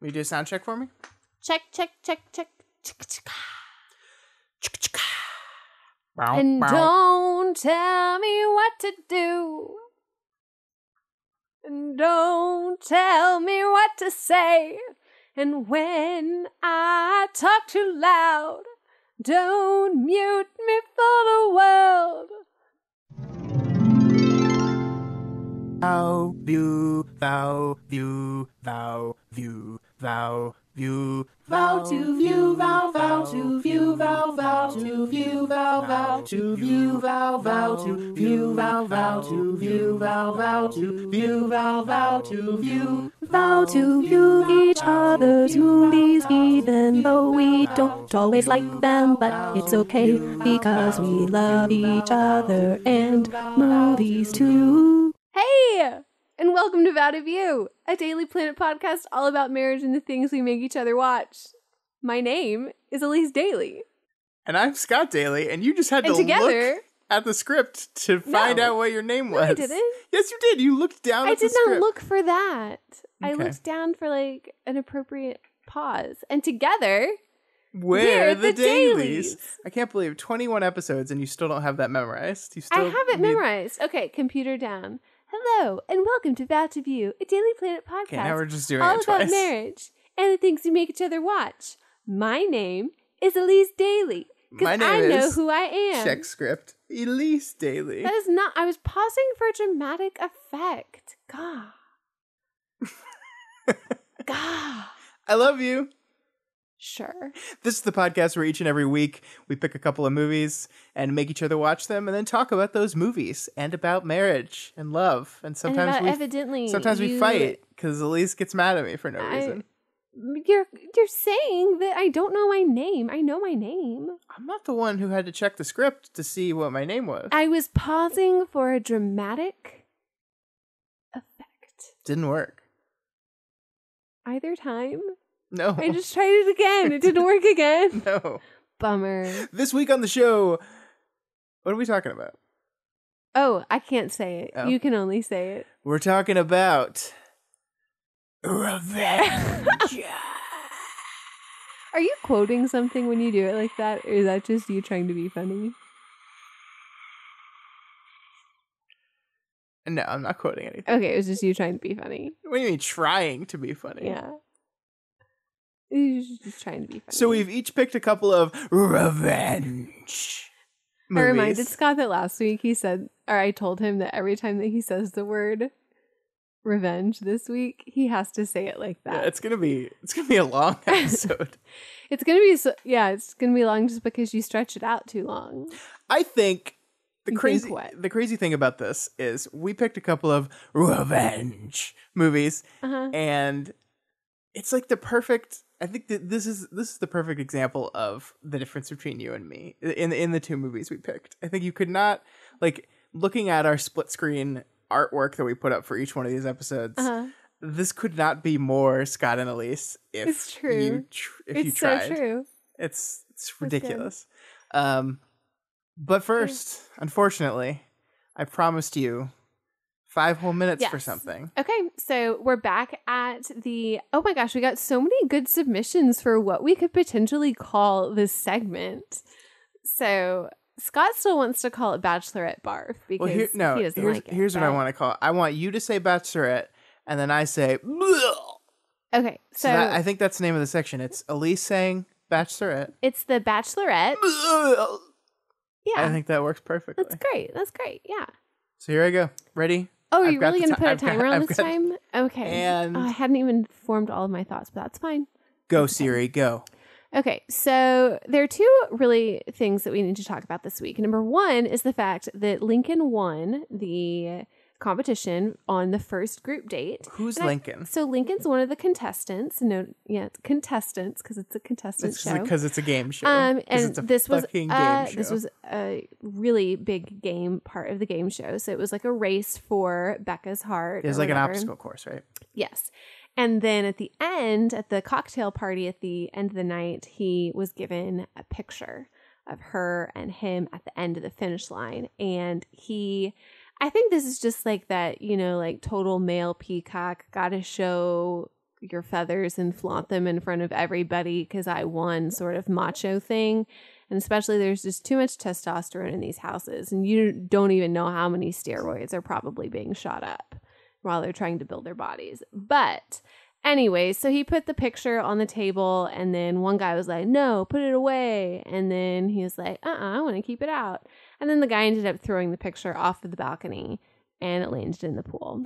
Will you do a sound check for me? Check, check, check, check. Bow, And bow. don't tell me what to do. And don't tell me what to say. And when I talk too loud, don't mute me for the world. Vow, view, vow, view, vow, view, vow, view, Vow to view, vow, vow to view, vow, vow to view, vow, vow to view, vow, vow to view, vow, vow to view, vow, vow to view, vow, vow to view. Vow to view each other's movies, even though we don't always like them, but it's okay because we love each other and movies too. Hey! And welcome to Vow to View, a Daily Planet podcast all about marriage and the things we make each other watch. My name is Elyse Daly. And I'm Scott Daly, and you just had And to together... look at the script to find out what your name was. No, I didn't. Yes, you did. You looked down I at the did script. not look for that. I Okay. looked down for like an appropriate pause. And together, We're the Dailies. Dailies. I can't believe 21 episodes and you still don't have that memorized. You still I have it need- memorized. Okay, computer down. Hello, and welcome to Vow to View, a Daily Planet podcast. Okay, now we're just doing all it about twice. marriage and the things we make each other watch. My name is Elyse Daly. My Because name I know is who I am. Check script. Elyse Daly. That is not. I was pausing for dramatic effect. God. God. I love you. Sure. This is the podcast where each and every week we pick a couple of movies and make each other watch them and then talk about those movies and about marriage and love. And sometimes and we evidently we fight because Elyse gets mad at me for no reason. You're saying that I don't know my name. I know my name. I'm not the one who had to check the script to see what my name was. I was pausing for a dramatic effect. Didn't work. Either time. No. I just tried it again. It didn't work again. No. Bummer. This week on the show, what are we talking about? Oh, I can't say it. Oh. You can only say it. We're talking about revenge. Are you quoting something when you do it like that? Or is that just you trying to be funny? No, I'm not quoting anything. Okay, it was just you trying to be funny. What do you mean trying to be funny? Yeah. You're just trying to be funny. So we've each picked a couple of revenge I movies. reminded Scott that last week I told him that every time that he says the word revenge this week, he has to say it like that. Yeah, it's gonna be a long episode. It's gonna be long just because you stretch it out too long. I think the You crazy think what? the crazy thing about this is we picked a couple of revenge movies, and it's like the perfect. I think that this is the perfect example of the difference between you and me in the two movies we picked. I think you could not, like, looking at our split screen artwork that we put up for each one of these episodes. This could not be more Scott and Elyse if It's true. you tried. So true. It's ridiculous. But first, unfortunately, I promised you 5 whole minutes for Yes. something. Okay, so we're back at oh my gosh, we got so many good submissions for what we could potentially call this segment. So Scott still wants to call it Bachelorette Barf because he doesn't like it. Here's what I but- want to call it. I want you to say Bachelorette, and then I say Bleh. Okay, so I think that's the name of the section. It's Elyse saying Bachelorette. it's the Bachelorette. Bleh. Yeah, I think that works perfectly. that's great. That's great. Yeah. So here I go. Ready? Oh, are I've you got really the going to ti- put a I've got- timer on I've this got- time? Okay. And- I hadn't even formed all of my thoughts, but that's fine. Go, Siri, go. Okay, so there are two really things that we need to talk about this week. Number one is the fact that Lincoln won the competition on the first group date. Who's Lincoln? So Lincoln's one of the contestants. It's contestants because it's a contestant show. Because it's a game show. 'Cause And it's a this was fucking game show. this was a really big game part of the game show. So it was like a race for Becca's heart. It was or like an whatever. obstacle course, right? Yes. And then at the end, at the cocktail party at the end of the night, he was given a picture of her and him at the end of the finish line. And I think this is just like that, like total male peacock, gotta show your feathers and flaunt them in front of everybody because I won sort of macho thing. And especially there's just too much testosterone in these houses. And you don't even know how many steroids are probably being shot up while they're trying to build their bodies. But anyway, so he put the picture on the table and then one guy was like, no, put it away. And then he was like, I want to keep it out. And then the guy ended up throwing the picture off of the balcony and it landed in the pool.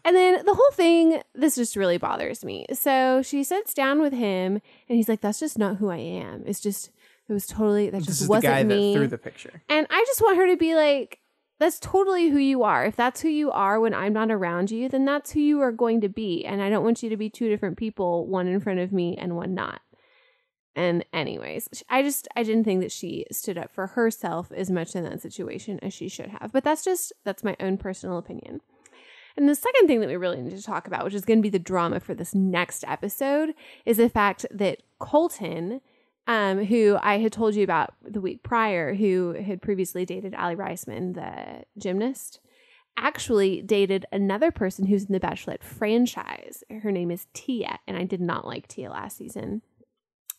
And then the whole thing, this just really bothers me. So she sits down with him and he's like, that's just not who I am. It was totally, that This just is wasn't the guy me. that threw the picture. And I just want her to be like, that's totally who you are. If that's who you are when I'm not around you, then that's who you are going to be. And I don't want you to be two different people, one in front of me and one not. And anyways, I didn't think that she stood up for herself as much in that situation as she should have. But that's my own personal opinion. And the second thing that we really need to talk about, which is going to be the drama for this next episode, is the fact that Colton, who I had told you about the week prior, who had previously dated Allie Reisman, the gymnast, actually dated another person who's in the Bachelorette franchise. Her name is Tia, and I did not like Tia last season.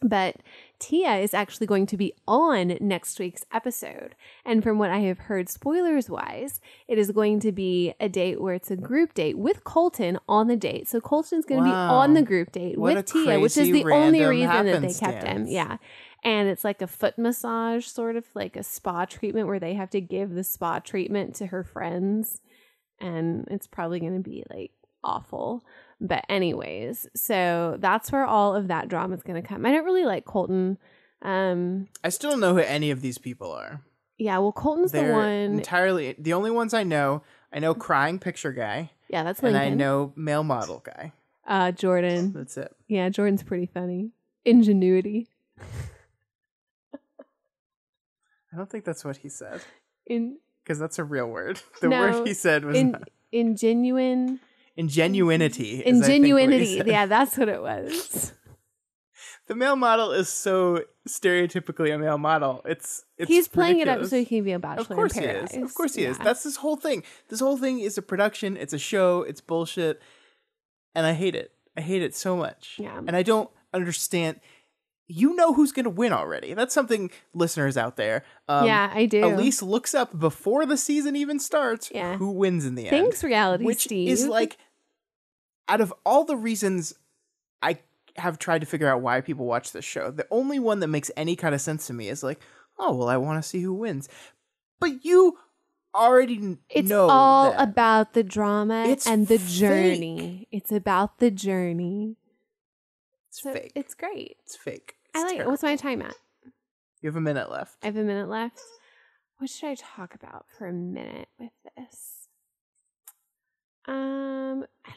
But Tia is actually going to be on next week's episode. And from what I have heard, spoilers-wise, it is going to be a date where it's a group date with Colton on the date. So Colton's going to be on the group date with Tia, which is the only reason that they kept him. Yeah. And it's like a foot massage, sort of like a spa treatment where they have to give the spa treatment to her friends. And it's probably going to be like awful. But anyways, so that's where all of that drama is going to come. I don't really like Colton. I still don't know who any of these people are. Yeah, well, Colton's They're the one. entirely the only ones I know. I know crying picture guy. Yeah, that's Lincoln. And I know male model guy. Jordan. That's it. Yeah, Jordan's pretty funny. Ingenuity. I don't think that's what he said. Because that's a real word. The word he said was not. Ingenuinity. Ingenuinity. Yeah, that's what it was. The male model is so stereotypically a male model. He's playing ridiculous. it up so he can be a bachelor in paradise. Of course he is. That's this whole thing. This whole thing is a production. It's a show. It's bullshit. And I hate it. I hate it so much. Yeah. And I don't understand. You know who's going to win already. That's something, listeners out there. Yeah, I do. Elyse looks up before the season even starts who wins in the end. Thanks, reality which Steve. Is like, out of all the reasons I have tried to figure out why people watch this show, the only one that makes any kind of sense to me is like, oh, well, I want to see who wins. But you already know it's all that. about the drama and the fake. journey. It's about the journey. It's fake. It's great. It's fake. I like it. What's my time at? You have a minute left. I have a minute left. What should I talk about for a minute with this? I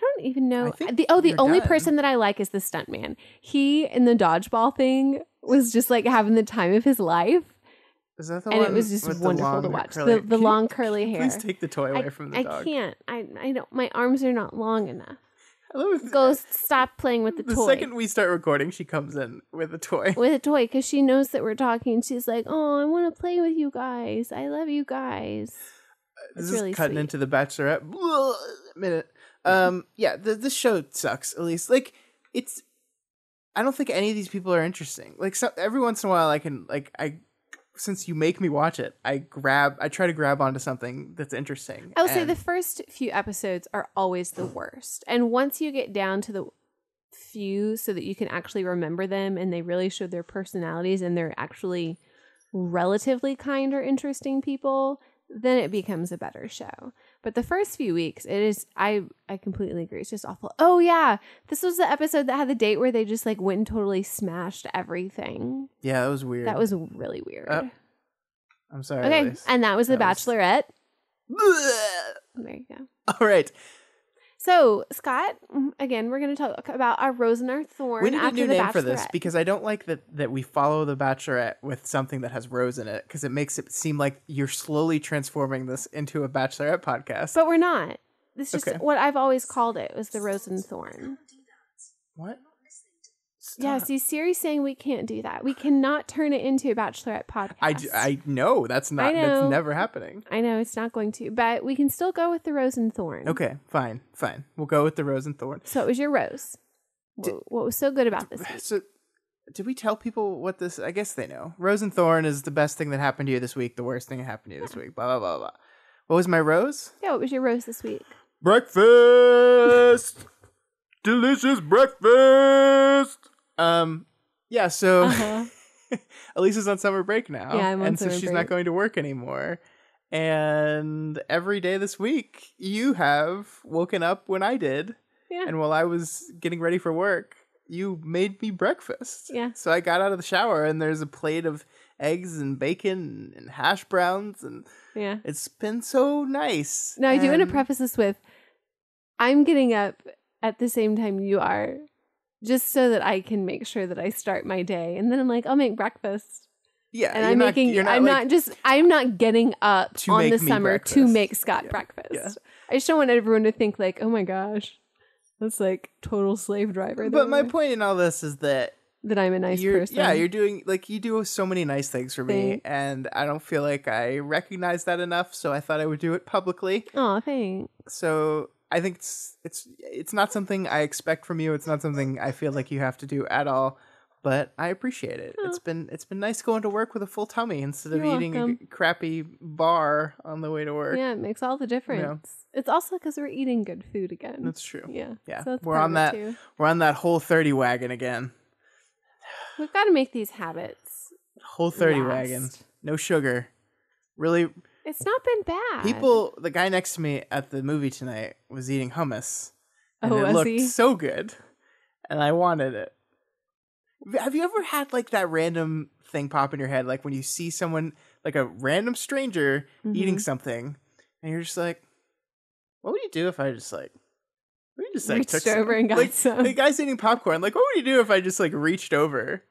don't even know. The only person that I like is the stuntman. He in the dodgeball thing was just like having the time of his life. Is that the and one? it was just wonderful to watch. The long curly hair. Please take the toy away from the dog. I can't. I don't. My arms are not long enough. Go stop playing with the toy. The second we start recording, she comes in with a toy. With a toy, because she knows that we're talking. She's like, "Oh, I want to play with you guys. I love you guys." This is really cutting into the Bachelorette minute. Yeah, this show sucks. Elyse, like it's. I don't think any of these people are interesting. Like every once in a while, I can since you make me watch it, I try to grab onto something that's interesting. I would say the first few episodes are always the worst. And once you get down to the few so that you can actually remember them and they really show their personalities and they're actually relatively kind or interesting people, then it becomes a better show. But the first few weeks, it is, I completely agree. It's just awful. Oh yeah, this was the episode that had the date where they just like went and totally smashed everything. Yeah, that was weird. That was really weird. I'm sorry. Okay, Elyse. and that was The Bachelorette. There you go. All right. So, Scott, again, we're going to talk about our rose and our thorn. We need a new name for this Bachelorette. because I don't like that we follow the Bachelorette with something that has rose in it because it makes it seem like you're slowly transforming this into a Bachelorette podcast. But we're not. This is just what I've always called it was the rose and thorn. What? Stop. Yeah, see, Siri's saying we can't do that. We cannot turn it into a Bachelorette podcast. I know that's not. That's never happening. I know it's not going to, but we can still go with the rose and thorn. Okay, fine. We'll go with the rose and thorn. So it was your rose. What was so good about this week? So, did we tell people what this? I guess they know. Rose and Thorn is the best thing that happened to you this week. The worst thing that happened to you this week. Blah blah blah blah. What was my rose? Yeah, what was your rose this week? Breakfast. Delicious breakfast. Yeah. So, Elyse is on summer break now, Yeah, I'm on and so summer she's break. not going to work anymore. And every day this week, you have woken up when I did. Yeah. And while I was getting ready for work, you made me breakfast. Yeah. So I got out of the shower and there's a plate of eggs and bacon and hash browns, and Yeah. it's been so nice. Now, I do want to And- preface this with, I'm getting up at the same time you are, just so that I can make sure that I start my day. And then I'm like, I'll make breakfast. Yeah, And you're I'm not- making, you're not I'm like, I'm not getting up to on make the me summer to breakfast. make Scott Yeah. breakfast. Yeah. I just don't want everyone to think like, oh my gosh, that's like total slave driver. But my point in all this is that that I'm a nice you're, person. yeah, you're doing, like, you do so many nice things for me, Thanks. and I don't feel like I recognize that enough, so I thought I would do it publicly. Oh, thanks. So I think it's not something I expect from you. It's not something I feel like you have to do at all. But I appreciate it. Oh. It's been nice going to work with a full tummy instead of You're eating welcome. a crappy bar on the way to work. Yeah, it makes all the difference. It's also because we're eating good food again. That's true. Yeah. Yeah, So that's we're part on of that. it too. We're on that Whole30 wagon again. We've got to make these habits. Whole30 last. wagon. No sugar. Really, It's not been bad. people. The guy next to me at the movie tonight was eating hummus, and Oh, it was looked he? so good, and I wanted it. Have you ever had like that random thing pop in your head, like when you see someone, like a random stranger eating something, and you're just like, "What would you do if I just like, what would you just like Reached took over some? and got like, some. The guy's eating popcorn. Like, what would you do if I just like reached over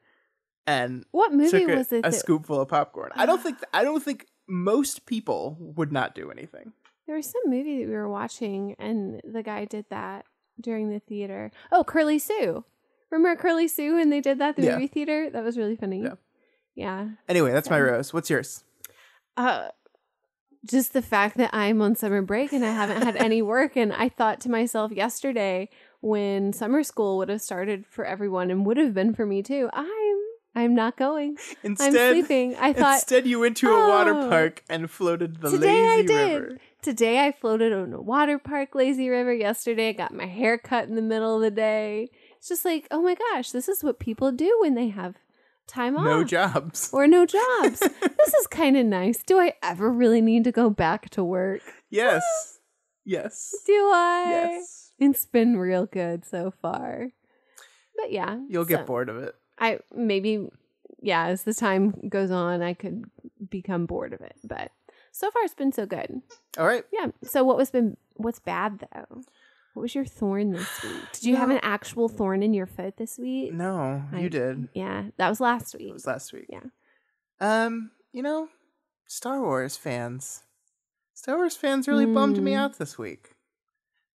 and What movie took was it? a that- scoopful of popcorn? I don't think most people would not do anything. There was some movie that we were watching, and the guy did that during the theater. Oh, Curly Sue. Remember Curly Sue when they did that at the Yeah. movie theater? That was really funny. Yeah. Yeah. Anyway, that's my rose. What's yours? Just the fact that I'm on summer break and I haven't had any work. And I thought to myself yesterday, when summer school would have started for everyone and would have been for me too, I'm not going. I'm sleeping. I thought instead you went to a water oh, park and floated the today I lazy did. river. Today I floated on a water park, lazy river. Yesterday I got my hair cut in the middle of the day. It's just like, oh my gosh, this is what people do when they have time off. No jobs. Or no jobs. This is kind of nice. Do I ever really need to go back to work? Yes. Yes. Do I? Yes. It's been real good so far. But yeah. You'll get bored of it. As the time goes on, I could become bored of it. But so far it's been so good. All right. Yeah. So what's bad though? What was your thorn this week? Did you have an actual thorn in your foot this week? No, you did. Yeah, that was last week. It was last week. Yeah. Star Wars fans. Star Wars fans really bummed me out this week.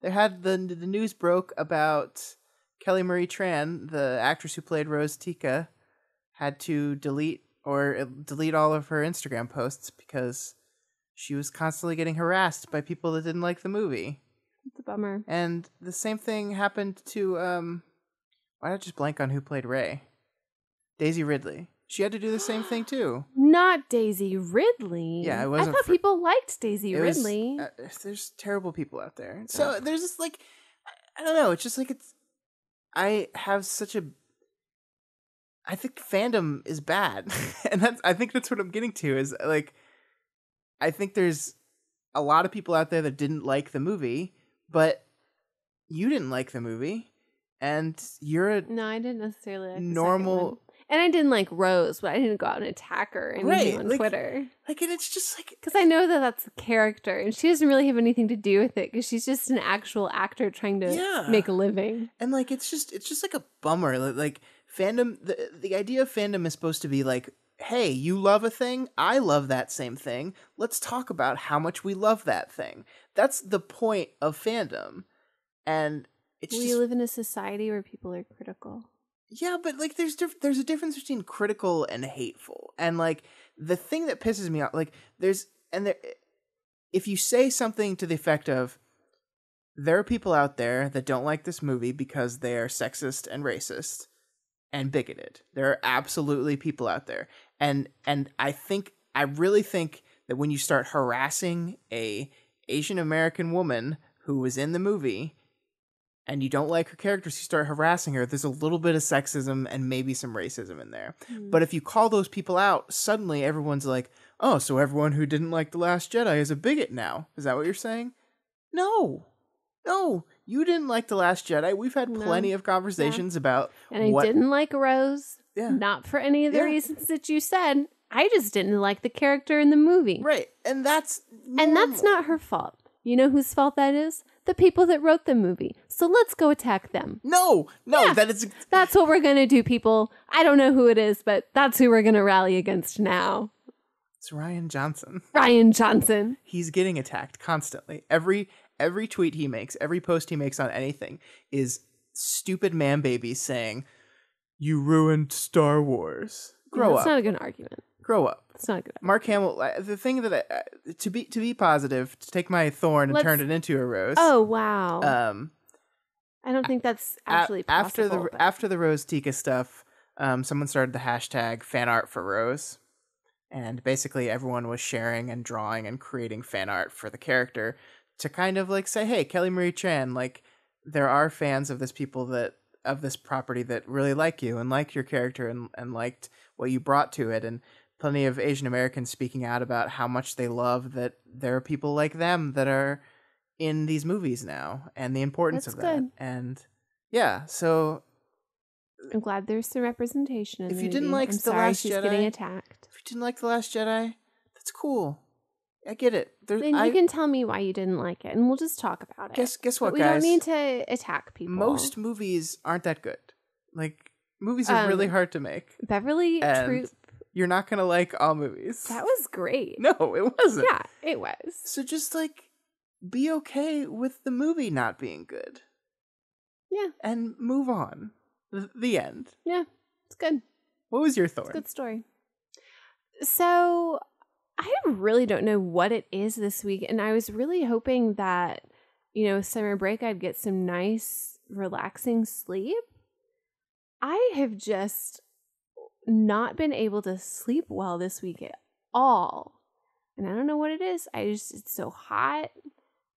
They had the news broke about Kelly Marie Tran, the actress who played Rose Tika, had to delete all of her Instagram posts because she was constantly getting harassed by people that didn't like the movie. It's a bummer. And the same thing happened to why did I just blank on who played Rey? Daisy Ridley. She had to do the same thing too. Not Daisy Ridley. Yeah, it I wasn't thought people liked Daisy It was- Ridley. there's terrible people out there. So there's this like, I don't know. It's just like I think fandom is bad, and I think that's what I'm getting to. Is like, I think there's a lot of people out there that didn't like the movie, but you didn't like the movie, and you're a No, I didn't necessarily like the second normal. one. And I didn't like Rose, but I didn't go out and attack her and Right, on like- Twitter. Like, and it's just like, Because I know that that's a character, and she doesn't really have anything to do with it, because she's just an actual actor trying to Yeah. make a living. and like it's just like a bummer. Like fandom, the idea of fandom is supposed to be like, hey, you love a thing, I love that same thing. Let's talk about how much we love that thing. That's the point of fandom, and it's We just live in a society where people are critical. yeah, but like there's a difference between critical and hateful, and like the thing that pisses me off, like if you say something to the effect of there are people out there that don't like this movie because they are sexist and racist and bigoted. There are absolutely people out there. And I really think that when you start harassing a Asian American woman who was in the movie and you don't like her characters, you start harassing her, there's a little bit of sexism and maybe some racism in there. But if you call those people out, suddenly everyone's like, oh, so everyone who didn't like The Last Jedi is a bigot now. Is that what you're saying? No, you didn't like The Last Jedi. We've had plenty of conversations about and I didn't like Rose. Yeah. Not for any of the reasons that you said. I just didn't like the character in the movie. Right. And that's normal. And that's not her fault. You know whose fault that is? The people that wrote the movie. So let's go attack them. No, that is... That's what we're going to do, people. I don't know who it is, but that's who we're going to rally against now. It's Rian Johnson. Rian Johnson. He's getting attacked constantly. Every tweet he makes, every post he makes on anything is stupid man babies saying, you ruined Star Wars. Grow up. That's not a good argument. Grow up. It's not a good argument. Mark Hamill, the thing that to be positive, to take my thorn and turn it into a rose. Oh, wow. I don't think that's actually possible. After the Rose Tika stuff, someone started the hashtag fan art for Rose. And basically everyone was sharing and drawing and creating fan art for the character to kind of like say, hey, Kelly Marie Tran, like there are fans of this property that really like you and like your character and liked what you brought to it. And plenty of Asian Americans speaking out about how much they love that there are people like them that are in these movies now and the importance of that. Good. And yeah, so I'm glad there's some representation in if the you movie. didn't like I'm The sorry Last she's Jedi, getting attacked. If you didn't like The Last Jedi, that's cool. I get it. Then you can tell me why you didn't like it, and we'll just talk about it. Guess what, but we guys? don't need to attack people. Most movies aren't that good. Like, movies are really hard to make. Beverly Troop. You're not going to like all movies. That was great. No, it wasn't. Yeah, it was. So just, like, be okay with the movie not being good. Yeah. And move on. The end. Yeah, it's good. What was your thorn? It's a good story. So, I really don't know what it is this week, and I was really hoping that, summer break I'd get some nice, relaxing sleep. I have just not been able to sleep well this week at all. And I don't know what it is. It's so hot.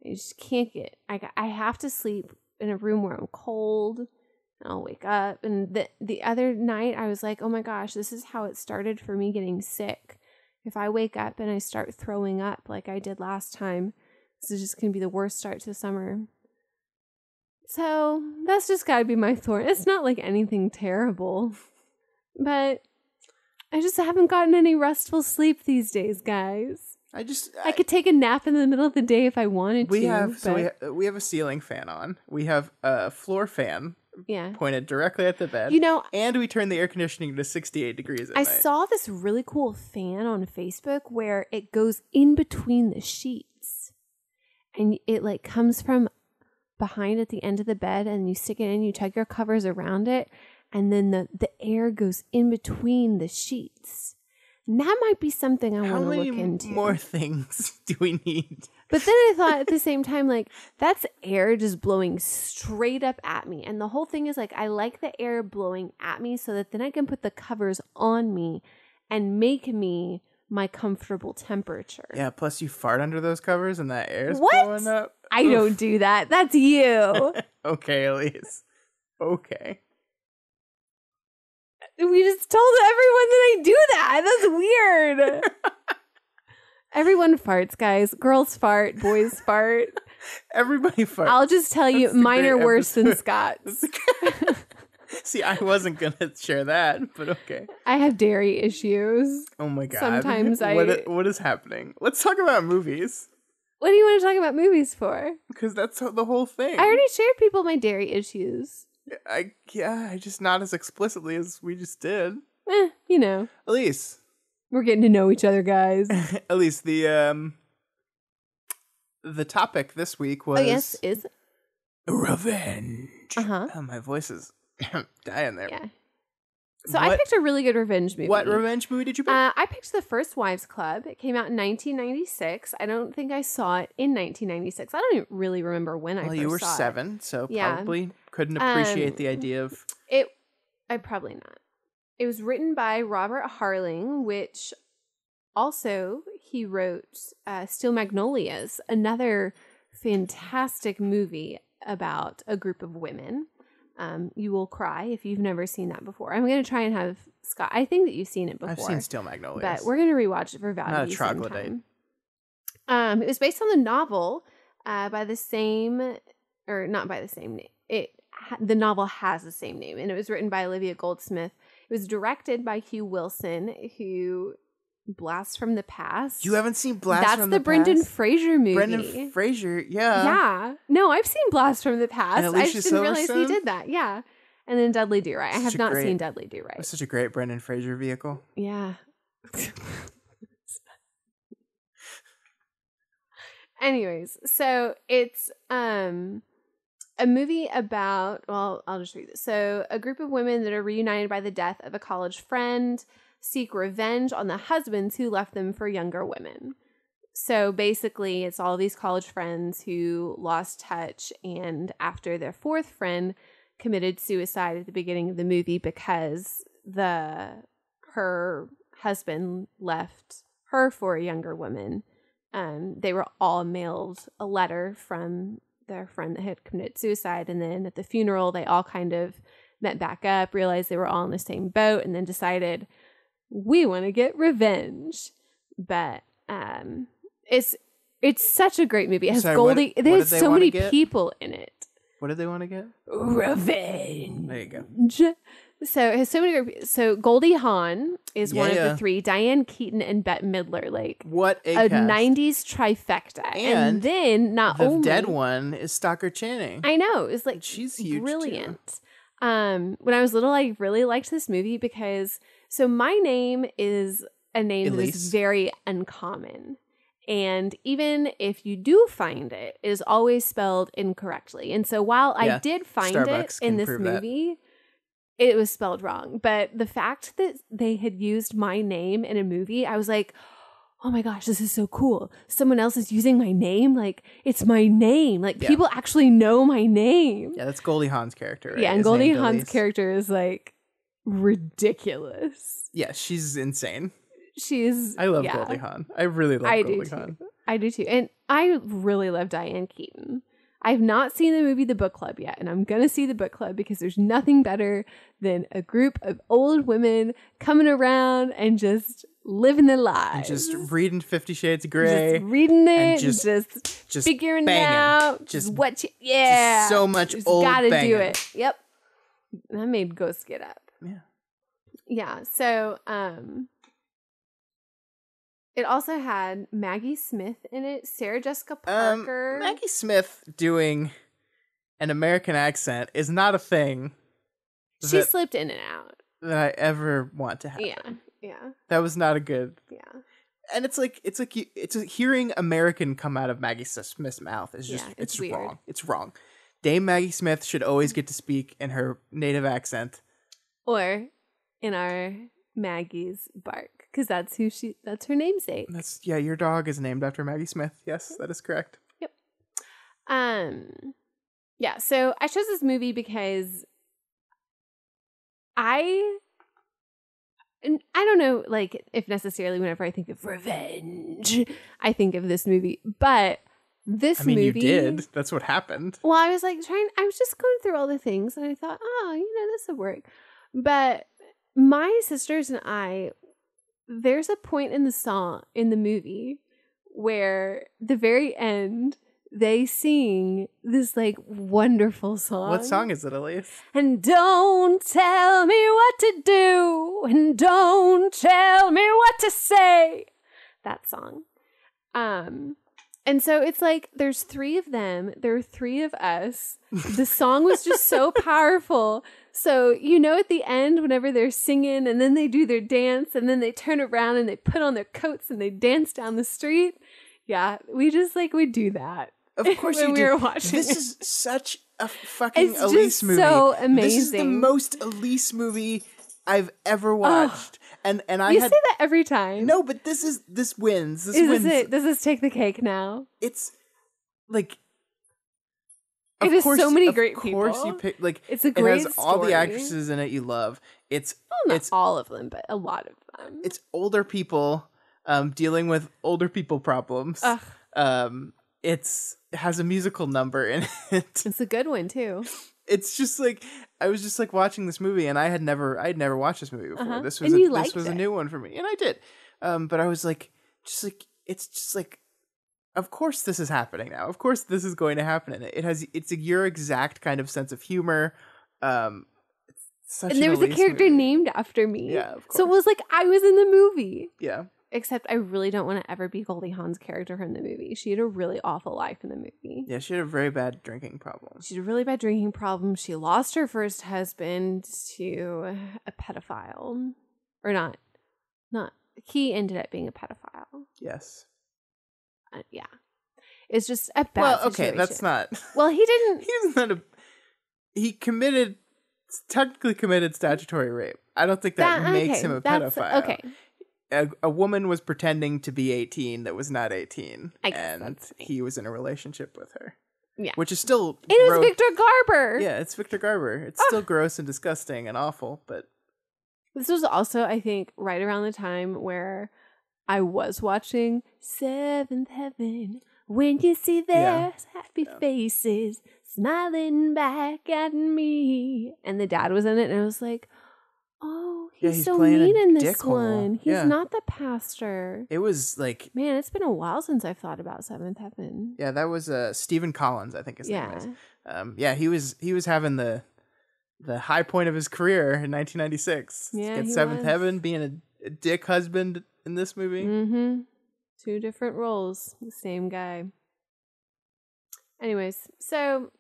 I just can't I have to sleep in a room where I'm cold. And I'll wake up. And the other night I was like, oh my gosh, this is how it started for me getting sick. If I wake up and I start throwing up like I did last time, this is just going to be the worst start to the summer. So that's just got to be my thorn. It's not like anything terrible, but I just haven't gotten any restful sleep these days, guys. I could take a nap in the middle of the day if I wanted to. We have a ceiling fan on. We have a floor fan pointed directly at the bed. And we turn the air conditioning to 68 degrees at night. I saw this really cool fan on Facebook where it goes in between the sheets. And it like comes from behind at the end of the bed and you stick it in, you tug your covers around it, and then the air goes in between the sheets. And that might be something I want to look into. How many more things do we need? But then I thought at the same time, like, that's air just blowing straight up at me. And the whole thing is like, I like the air blowing at me so that then I can put the covers on me and make me my comfortable temperature. Yeah, plus you fart under those covers and that air's blowing up. I don't do that. That's you. Okay, Elyse. Okay. We just told everyone that I do that. That's weird. Everyone farts, guys. Girls fart. Boys fart. Everybody farts. I'll just tell you, mine are worse than Scott's. See, I wasn't going to share that, but okay. I have dairy issues. Oh my God. Sometimes What is happening? Let's talk about movies. What do you want to talk about movies for? Because that's the whole thing. I already shared people my dairy issues. I just not as explicitly as we just did. Elyse. We're getting to know each other, guys. Elyse, the topic this week was... Oh, yes, is... revenge. Uh-huh. Oh, my voice is dying there. Yeah. So I picked a really good revenge movie. What revenge movie did you pick? I picked The First Wives Club. It came out in 1996. I don't think I saw it in 1996. I don't even really remember when I first saw it. Well, you were 7, so probably couldn't appreciate the idea of... I probably not. It was written by Robert Harling, which also he wrote Steel Magnolias, another fantastic movie about a group of women. You will cry if you've never seen that before. I'm going to try and have Scott. I think that you've seen it before. I've seen Steel Magnolias. But we're going to rewatch it for value. Not a troglodyte. It was based on the novel by the same, or not by the same name. The novel has the same name, and it was written by Olivia Goldsmith. It was directed by Hugh Wilson, who Blast from the Past. You haven't seen Blast from the Past? That's the Brendan Fraser movie. Brendan Fraser, yeah. Yeah. No, I've seen Blast from the Past. And I just didn't realize he did that. Yeah. And then Dudley Do-Right. I have not seen Dudley Do-Right. It's such a great Brendan Fraser vehicle. Yeah. Anyways, so it's a movie about, well, I'll just read this. So a group of women that are reunited by the death of a college friend seek revenge on the husbands who left them for younger women. So basically, it's all these college friends who lost touch, and after their fourth friend committed suicide at the beginning of the movie because her husband left her for a younger woman, they were all mailed a letter from their friend that had committed suicide, and then at the funeral, they all kind of met back up, realized they were all in the same boat, and then decided, we want to get revenge. But it's such a great movie. It has Goldie. There's so many people in it. What did they want to get? Revenge. There you go. So it has so many great. So Goldie Hawn is one of the three. Diane Keaton and Bette Midler, like what a cast. 90s trifecta. And then not the only dead one is Stockard Channing. I know, it's like she's huge, brilliant. Too. When I was little, I really liked this movie because my name is a name Elyse. that is very uncommon. And even if you do find it, it is always spelled incorrectly. And so while I did find it in this movie, it was spelled wrong. But the fact that they had used my name in a movie, I was like, oh my gosh, this is so cool. Someone else is using my name. Like, it's my name. Like, people actually know my name. Yeah, that's Goldie Hawn's character, right? Yeah, and Goldie Hawn's character is like ridiculous. Yeah, she's insane. I love Goldie Hawn. I really love Goldie Hawn. I do too. And I really love Diane Keaton. I've not seen the movie The Book Club yet, and I'm going to see The Book Club because there's nothing better than a group of old women coming around and just living their lives. And just reading 50 Shades of Grey. Just reading it, just figuring banging. It out. Just so much just old gotta banging. do it. Yep. That made Ghost get up. Yeah. Yeah, so it also had Maggie Smith in it, Sarah Jessica Parker. Maggie Smith doing an American accent is not a thing. She slipped in and out. That I ever want to happen. Yeah. That was not a good. Yeah. And it's hearing American come out of Maggie Smith's mouth is just it's weird. Wrong. It's wrong. Dame Maggie Smith should always get to speak in her native accent, or in our Maggie's bark, because that's her namesake. Your dog is named after Maggie Smith. Yes, that is correct. Yep. Yeah, so I chose this movie because I don't know, like, if necessarily whenever I think of revenge, I think of this movie, but this movie. You did. That's what happened. Well, I was just going through all the things, and I thought, this would work. But my sisters and I, there's a point in the movie where the very end, they sing this like wonderful song. What song is it, Elyse? And don't tell me what to do, and don't tell me what to say. That song. And so it's like, there's three of them. There are three of us. The song was just so powerful. So, at the end, whenever they're singing and then they do their dance and then they turn around and they put on their coats and they dance down the street. Yeah, we just we do that. Of course you do. We were watching This is such a fucking it's Elyse just movie. so amazing. This is the most Elyse movie I've ever watched. And I You had say that every time. no, but this wins. This Is wins. this it? Does this take the cake now? It's like It is so many great Of course, people. you pick like It's a great It has all the story. actresses in it you love. It's Well, not all of them, but a lot of them. it's older people dealing with older people problems. Ugh. It has a musical number in it. It's a good one too. It's just like I was just like watching this movie, and I'd never watched this movie before. Uh-huh. This was And you this liked was a it. new one for me, and I did. But I was like, it's just like, of course this is happening now. Of course this is going to happen, and it's your exact kind of sense of humor. It's such And there an was a Elyse character movie. named after me. Yeah, of So it course. was like I was in the movie. Yeah. Except I really don't want to ever be Goldie Hawn's character from the movie. She had a really awful life in the movie. Yeah, she had a very bad drinking problem. She had a really bad drinking problem. She lost her first husband to a pedophile. Or not. He ended up being a pedophile. Yes. Yeah. It's just a bad Well, okay, situation. that's not. Well, he didn't. He's not a. He technically committed statutory rape. I don't think that makes him a pedophile. Okay. A woman was pretending to be 18 that was not 18, I guess and that's fine. he was in a relationship with her. Yeah. Which is still It was gross. Victor Garber. Yeah, it's Victor Garber. It's still gross and disgusting and awful, but This was also, I think, right around the time where I was watching Seventh Heaven. When you see their happy faces smiling back at me. And the dad was in it, and I was like, oh, he's so playing a mean in this dickhole. one. He's Yeah. not the pastor. it was like, Man, it's been a while since I've thought about Seventh Heaven. yeah, that was Stephen Collins, I think his name is. Yeah. He was having the high point of his career in 1996. Yeah, Get he Seventh was. Heaven, being a dick husband in this movie. Mm-hmm. 2 different roles. The same guy. Anyways, so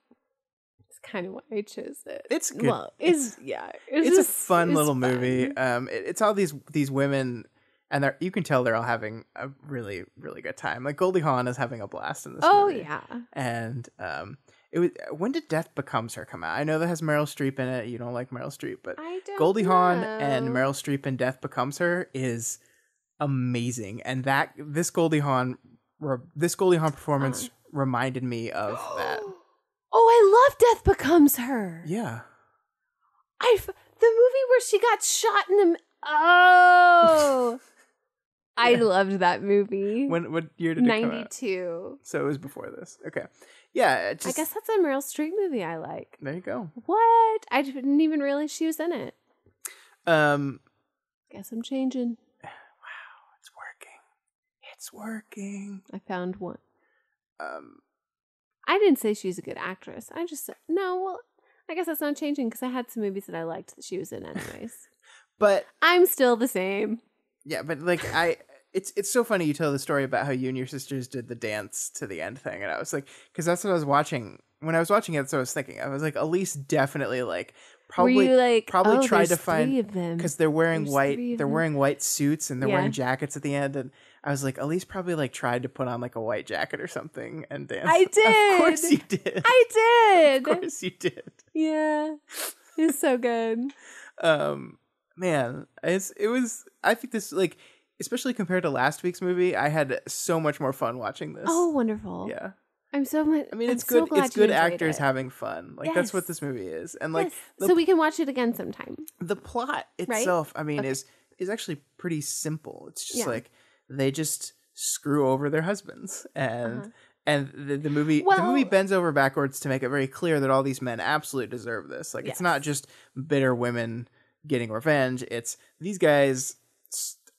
it's kind of why I chose it. It's good. Well, it's It's a just- fun it's little fun. movie. It's all these women, and you can tell they're all having a really, really good time. Like Goldie Hawn is having a blast in this Oh movie. yeah. And it was, when did Death Becomes Her come out? I know that has Meryl Streep in it. You don't like Meryl Streep, but I don't Goldie Hawn know. and Meryl Streep in Death Becomes Her is amazing. And this Goldie Hawn performance reminded me of that. Oh, I love Death Becomes Her. Yeah. The movie where she got shot in the. Oh, I loved that movie. What year did it come out? 92. So it was before this. Okay. Yeah. I guess that's a Meryl Streep movie I like. There you go. What? I didn't even realize she was in it. Guess I'm changing. Wow, it's working. It's working. I found one. I didn't say she's a good actress. I just said, no, well, I guess that's not changing because I had some movies that I liked that she was in anyways. But I'm still the same. yeah, but like it's so funny you tell the story about how you and your sisters did the dance to the end thing, and I was like, because that's what I was watching. When I was watching it, that's what I was thinking. I was like, Elyse definitely like probably Were you like, probably oh, tried to there's find 3 of them. because they're wearing There's white 3 of they're them. wearing white suits and they're Yeah. wearing jackets at the end, and I was like, Elyse probably like tried to put on like a white jacket or something and dance. I did. Of course you did. I did. Of course you did. Yeah. It's so good. Man, it was. I think this, like, especially compared to last week's movie, I had so much more fun watching this. Oh, wonderful. Yeah. I'm so much. I mean, I'm it's so good. glad It's you good enjoyed actors it. having fun. Like that's what Yes. this movie is, and like Yes. So we can watch it again sometime. the plot Right? itself. I mean, Okay. is actually pretty simple. It's just Yeah. like they just screw over their husbands, and Uh-huh. and the movie Well- bends over backwards to make it very clear that all these men absolutely deserve this. Like it's not Yes. just bitter women getting revenge. It's these guys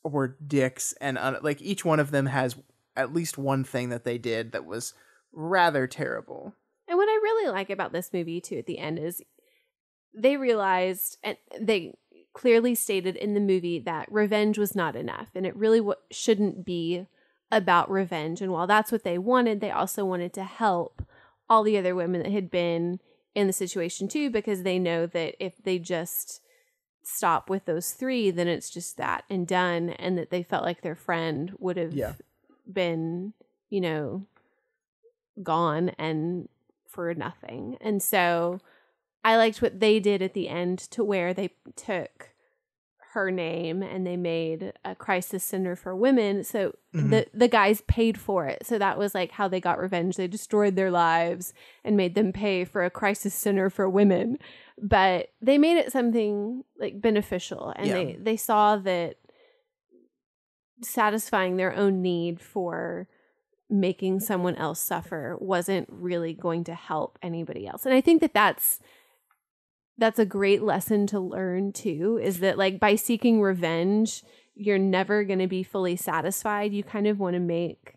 were dicks, and like each one of them has at least one thing that they did that was rather terrible. And what I really like about this movie too at the end is they realized, and they clearly stated in the movie, that revenge was not enough, and it really shouldn't be about revenge. And while that's what they wanted, they also wanted to help all the other women that had been in the situation too, because they know that if they just stop with those 3, then it's just that and done, and that they felt like their friend would have been, gone and for nothing. And so I liked what they did at the end, to where they took her name, and they made a crisis center for women. So the guys paid for it. So that was like how they got revenge. They destroyed their lives and made them pay for a crisis center for women. But they made it something like beneficial, and they saw that satisfying their own need for making someone else suffer wasn't really going to help anybody else. And I think that that's a great lesson to learn too, is that like by seeking revenge, you're never going to be fully satisfied. You kind of want to make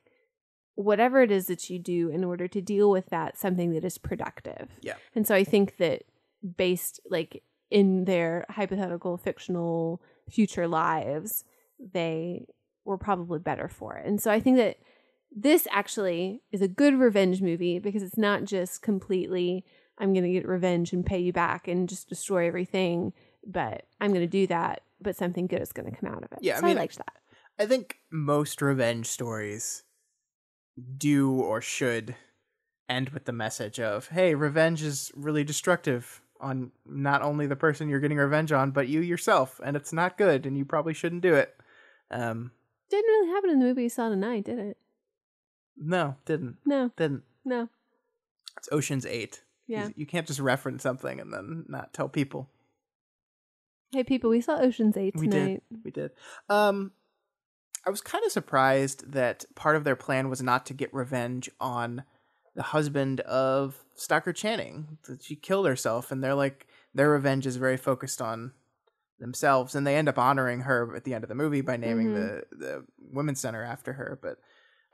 whatever it is that you do in order to deal with that something that is productive. Yeah. And so I think that based like in their hypothetical fictional future lives, they were probably better for it. And so I think that this actually is a good revenge movie because it's not just completely, I'm going to get revenge and pay you back and just destroy everything, but I'm going to do that, but something good is going to come out of it. Yeah, so I liked that. I think most revenge stories do or should end with the message of, hey, revenge is really destructive on not only the person you're getting revenge on, but you yourself, and it's not good, and you probably shouldn't do it. Didn't really happen in the movie you saw tonight, did it? No, didn't. No. Didn't. No. It's Ocean's 8. Yeah. You can't just reference something and then not tell people. Hey, people, we saw Ocean's 8 tonight. We did. I was kind of surprised that part of their plan was not to get revenge on the husband of Stockard Channing. That she killed herself, and they're like, their revenge is very focused on themselves, and they end up honoring her at the end of the movie by naming the women's center after her. But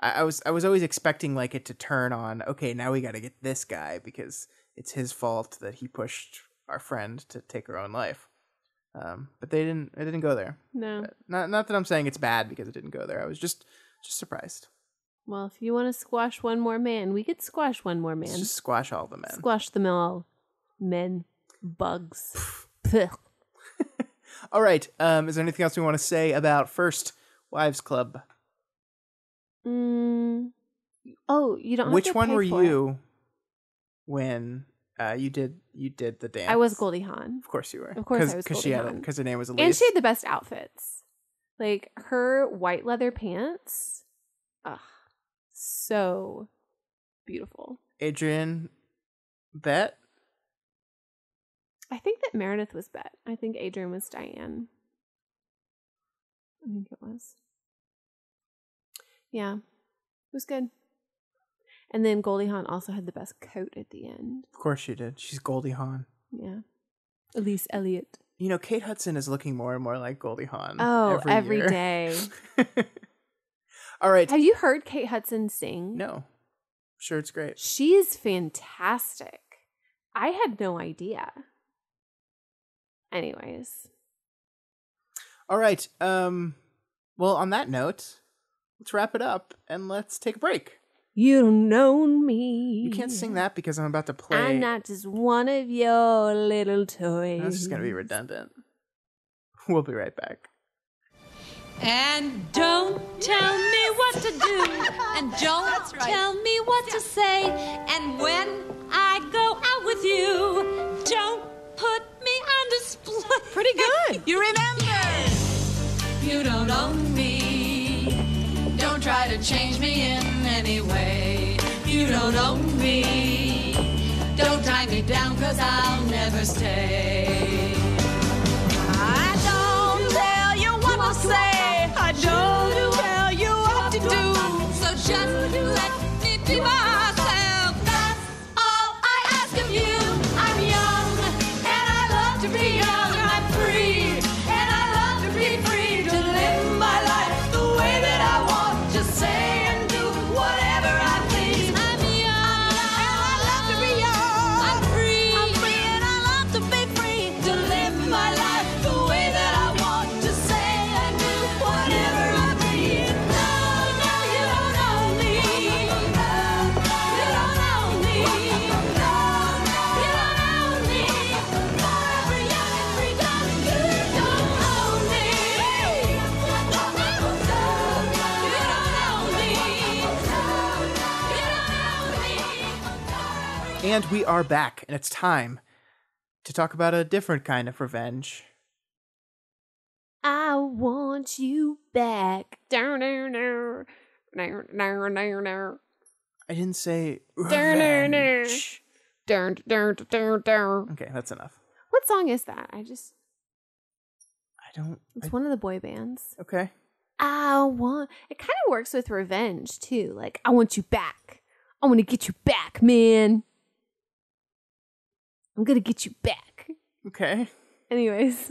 I was always expecting like it to turn on, okay, now we got to get this guy because it's his fault that he pushed our friend to take her own life. But it didn't go there. No. Not that I'm saying it's bad because it didn't go there. I was just surprised. Well, if you want to squash one more man, we could squash one more man. Let's just squash all the men. Squash them all. Men. Bugs. All right. Is there anything else we want to say about First Wives Club? Oh, you don't have Which to one pay were for you when you did the dance? I was Goldie Hawn. Of course you were. Of course I was Goldie Hawn. Because her name was Elyse. And she had the best outfits. Like her white leather pants. Ugh. So beautiful. Adrian Bet? I think that Meredith was Bet. I think Adrian was Diane. I think it was. Yeah. It was good. And then Goldie Hawn also had the best coat at the end. Of course she did. She's Goldie Hawn. Yeah. Elyse Elliott. You know, Kate Hudson is looking more and more like Goldie Hawn. Oh, every year. day. All right. Have you heard Kate Hudson sing? No. Sure, it's great. She's fantastic. I had no idea. Anyways. All right. Well, on that note, let's wrap it up and let's take a break. You don't know me. You can't sing that because I'm about to play. I'm not just one of your little toys. That's just going to be redundant. We'll be right back. And don't tell me what to do. And don't tell me what to say. And when I go out with you, don't put me on display. Pretty good. You remember, you don't own me. Don't try to change me in any way. You don't own me. Don't tie me down, 'cause I'll never stay. I don't tell you what to say. I don't tell you what to do. So just let me be myself. That's all I ask of you. I'm young, and I love to be young. I'm free, and I love to be free. To live my life the way that I want. Just say and do whatever I please. I'm young, and I love to be young. I'm free, and I love to be free. To live my life the way that I want. To say and do whatever I please. No, no, you don't own me. You don't own me. No, you don't own me. Forever young and free, darling, you don't own me. You don't own me. You don't own me. And we are back, and it's time to talk about a different kind of revenge. I want you back. Down, down, down, down, down, down, down. I didn't say Down, down, down. revenge. Down, down, down, down. Okay, that's enough. What song is that? It's one of the boy bands. Okay. It kind of works with revenge too. Like, I want you back. I want to get you back, man. I'm going to get you back. Okay. Anyways.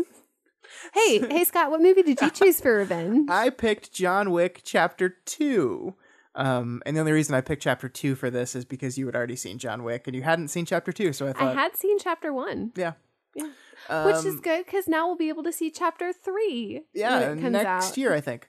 Hey, Scott, what movie did you choose for revenge? I picked John Wick Chapter 2. And the only reason I picked Chapter 2 for this is because you had already seen John Wick and you hadn't seen Chapter 2, so I thought... I had seen Chapter 1. Yeah. Which is good, because now we'll be able to see Chapter 3 Yeah, when it comes next out. year, I think.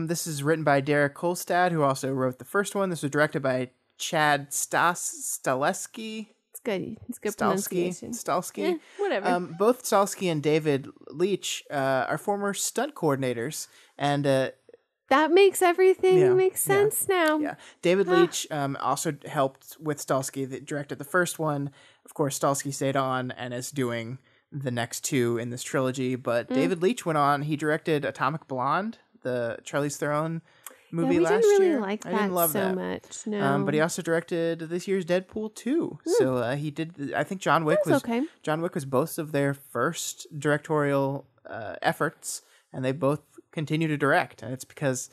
This is written by Derek Kolstad, who also wrote the first one. This was directed by Chad Stahelski. It's good. It's good Stahelski. pronunciation. Whatever. Both Stahelski and David Leitch are former stunt coordinators, and that makes everything make yeah. sense now. yeah, David Leitch also helped with Stahelski that directed the first one. Of course, Stahelski stayed on and is doing the next two in this trilogy, but David Leitch went on. He directed Atomic Blonde, the Charlize Theron movie last year. We didn't really like that I didn't love so that much. No, but he also directed this year's Deadpool 2. So he did. I think John Wick That was was okay. John Wick was both of their first directorial efforts, and they both continue to direct. And it's because,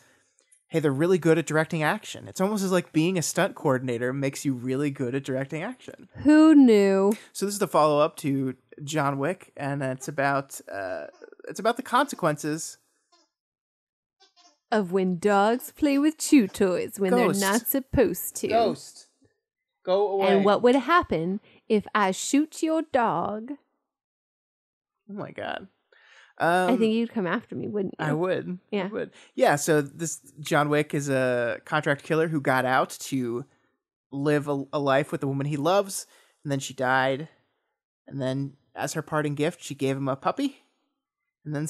hey, they're really good at directing action. It's almost as like being a stunt coordinator makes you really good at directing action. Who knew? So this is the follow up to John Wick, and it's about the consequences. Of when dogs play with chew toys when Ghost. they're not supposed to. Ghost, go away. And what would happen if I shoot your dog? Oh my god. I think you'd come after me, wouldn't you? I would. Yeah. I would. Yeah, so this John Wick is a contract killer who got out to live a life with the woman he loves, and then she died. And then as her parting gift, she gave him a puppy. And then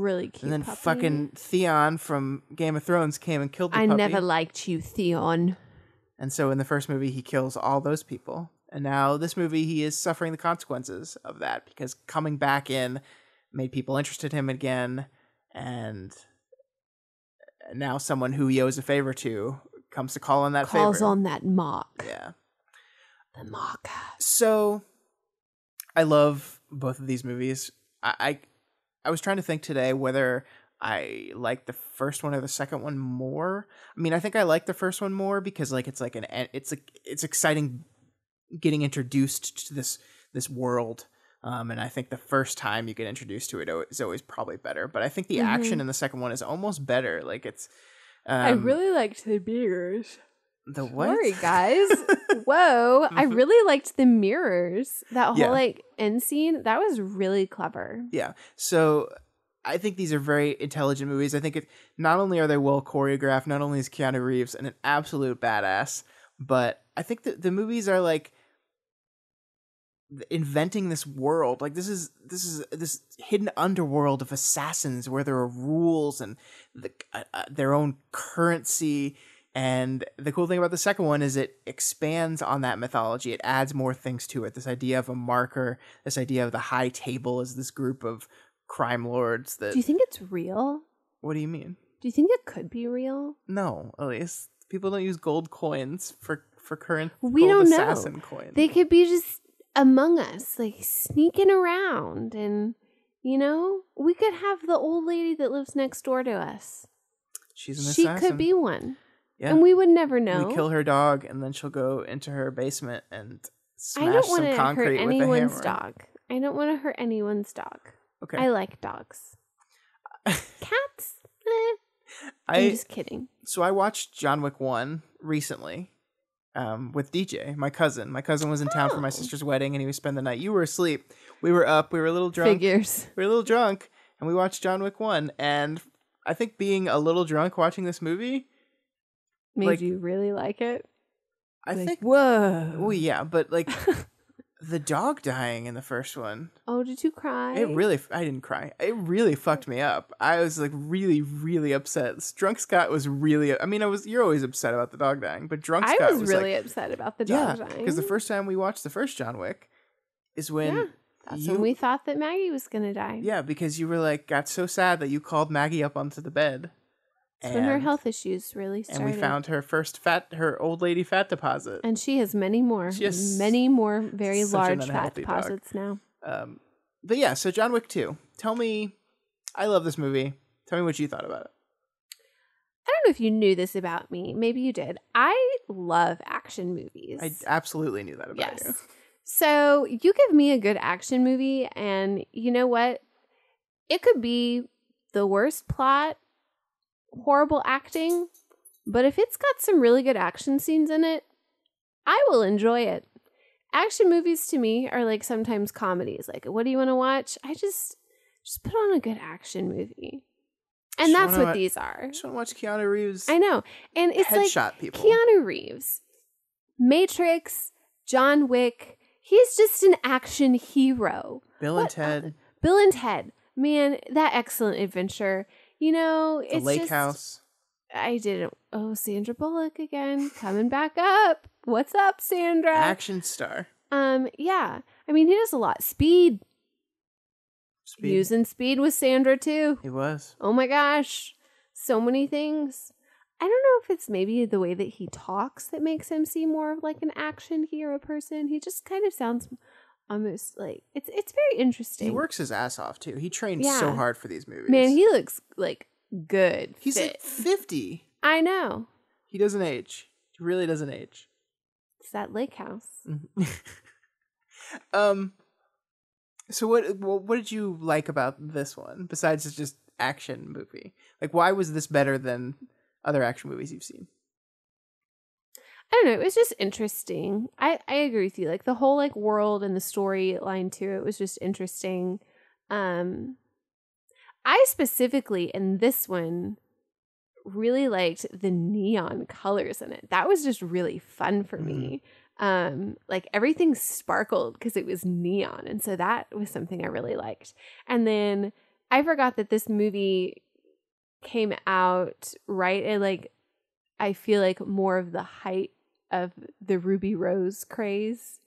Really cute and then puppy. fucking Theon from Game of Thrones came and killed the I puppy. never liked you, Theon. And so in the first movie, he kills all those people. And now this movie, he is suffering the consequences of that because coming back in made people interested in him again. And now someone who he owes a favor to comes to call on that Calls favor. on that mock. Yeah. The mock. So I love both of these movies. I was trying to think today whether I like the first one or the second one more. I mean, I think I like the first one more because like it's exciting getting introduced to this world. And I think the first time you get introduced to it is always probably better. But I think the action in the second one is almost better. Like it's I really liked the mirrors. the what? Sorry, guys. Whoa. I really liked the mirrors. That whole Yeah. end scene. That was really clever. Yeah. So I think these are very intelligent movies. I think not only are they well choreographed, not only is Keanu Reeves an absolute badass, but I think that the movies are like inventing this world. Like this is this hidden underworld of assassins where there are rules and their own currency. And the cool thing about the second one is it expands on that mythology. It adds more things to it. This idea of a marker, this idea of the high table as this group of crime lords. That Do you think it's real? What do you mean? Do you think it could be real? No, Elyse. People don't use gold coins for current We gold don't know. assassin coins. They could be just among us, like sneaking around. And, we could have the old lady that lives next door to us. She's an She assassin. could be one. Yeah. And we would never know. We kill her dog, and then she'll go into her basement and I don't smash want some to concrete hurt with a anyone's hammer. dog. I don't want to hurt anyone's dog. Okay. I like dogs. Cats? I'm just kidding. So I watched John Wick 1 recently with DJ, my cousin. My cousin was in town for my sister's wedding, and he was spending the night. You were asleep. We were up. We were a little drunk. Figures. We were a little drunk, and we watched John Wick 1. And I think being a little drunk watching this movie Made you really like it? I think. Whoa. Well, yeah, but like the dog dying in the first one. Oh, did you cry? I didn't cry. It really fucked me up. I was like really, really upset. Drunk Scott was really. I mean, you're always upset about the dog dying, but Drunk Scott was really like, upset about the dog yeah, dying. because the first time we watched the first John Wick is when That's when we thought that Maggie was going to die. Yeah, because you were like, got so sad that you called Maggie up onto the bed. That's when her health issues really started. And we found her old lady fat deposit. And she has many more. She has many more very large fat deposits now. But yeah, so John Wick 2. Tell me, I love this movie. Tell me what you thought about it. I don't know if you knew this about me. Maybe you did. I love action movies. I absolutely knew that about you. So you give me a good action movie, and you know what? It could be the worst plot, horrible acting, but if it's got some really good action scenes in it, I will enjoy it. Action movies to me are like sometimes comedies. Like, what do you want to watch? I just put on a good action movie. And that's what these are. Just want to watch Keanu Reeves. I know. And it's headshot like people. Keanu Reeves, Matrix, John Wick. He's just an action hero. Bill and Ted. Bill and Ted. Man, that excellent adventure. You know, the it's Lake House. I didn't. Oh, Sandra Bullock again. Coming back up. What's up, Sandra? Action star. Yeah. I mean, he does a lot. Speed. Using Speed with Sandra, too. He was. Oh, my gosh. So many things. I don't know if it's maybe the way that he talks that makes him seem more of like an action hero person. He just kind of sounds almost like it's very interesting. He works his ass off too. He trained so hard for these movies. Man, he looks like good. He's like 50. I know. He doesn't age. He really doesn't age. It's that lake house. So what did you like about this one besides it's just action movie? Like, why was this better than other action movies you've seen? I don't know. It was just interesting. I agree with you. Like the whole like world and the storyline to it was just interesting. I specifically in this one really liked the neon colors in it. That was just really fun for me. Like everything sparkled because it was neon, and so that was something I really liked. And then I forgot that this movie came out right at like I feel like more of the height of the Ruby Rose craze,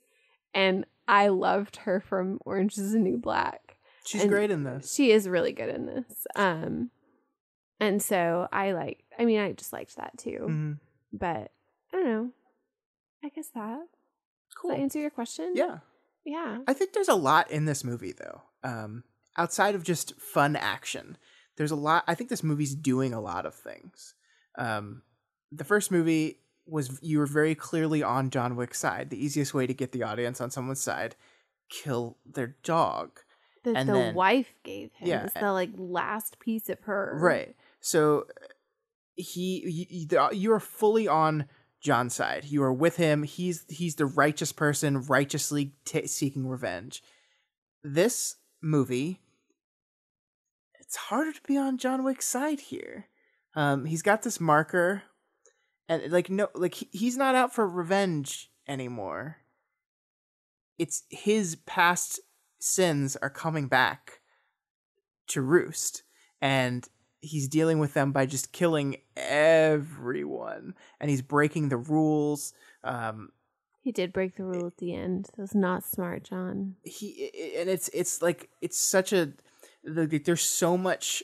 and I loved her from Orange Is the New Black. She's great in this. She is really good in this. And so I just liked that too. But I don't know. I guess that. Cool. Does that answer your question? Yeah. Yeah. I think there's a lot in this movie though. Outside of just fun action, there's a lot. I think this movie's doing a lot of things. The first movie was you were very clearly on John Wick's side. The easiest way to get the audience on someone's side, kill their dog. That the wife gave him. Yeah, it's the like last piece of her. Right. So you are fully on John's side. You are with him. He's the righteous person, righteously seeking revenge. This movie, it's harder to be on John Wick's side here. He's got this marker, and he's not out for revenge anymore. It's his past sins are coming back to roost, and he's dealing with them by just killing everyone, and he's breaking the rules. He did break the rule at the end. That was not smart, John. It's such a there's so much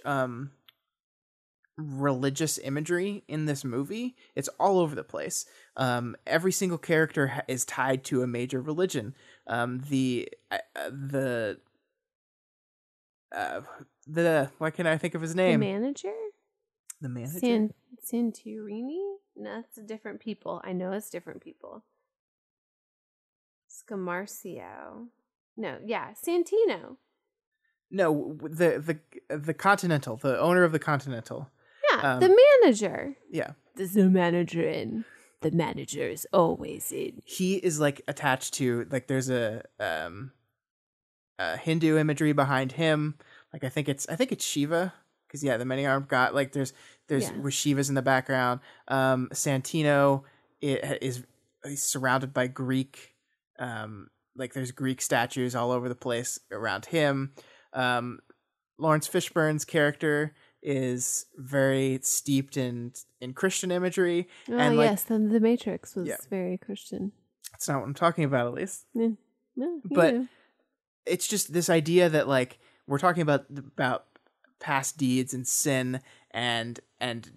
religious imagery in this movie. It's all over the place. Every single character is tied to a major religion. The why can't I think of his name? The manager? Santorini? No, it's different people. I know it's different people. Scamarcio. No, yeah, Santino. No, the Continental, the owner of the Continental. Yeah, the manager. Yeah. There's no manager in. The manager is always in. He is like attached to like there's a Hindu imagery behind him. Like I think it's Shiva because the many-armed god. Like there's where Shiva's in the background. Santino he's surrounded by Greek. Like there's Greek statues all over the place around him. Lawrence Fishburne's character is very steeped in Christian imagery. Oh, and yes, then The Matrix was very Christian. That's not what I'm talking about, Elyse. Yeah. But it's just this idea that like we're talking about past deeds and sin and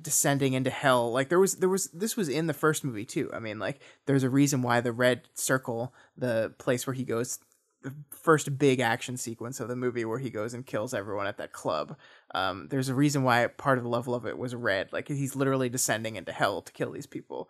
descending into hell. Like this was in the first movie too. I mean, like there's a reason why the red circle, the place where he goes, the first big action sequence of the movie where he goes and kills everyone at that club. There's a reason why part of the level of it was red. Like he's literally descending into hell to kill these people.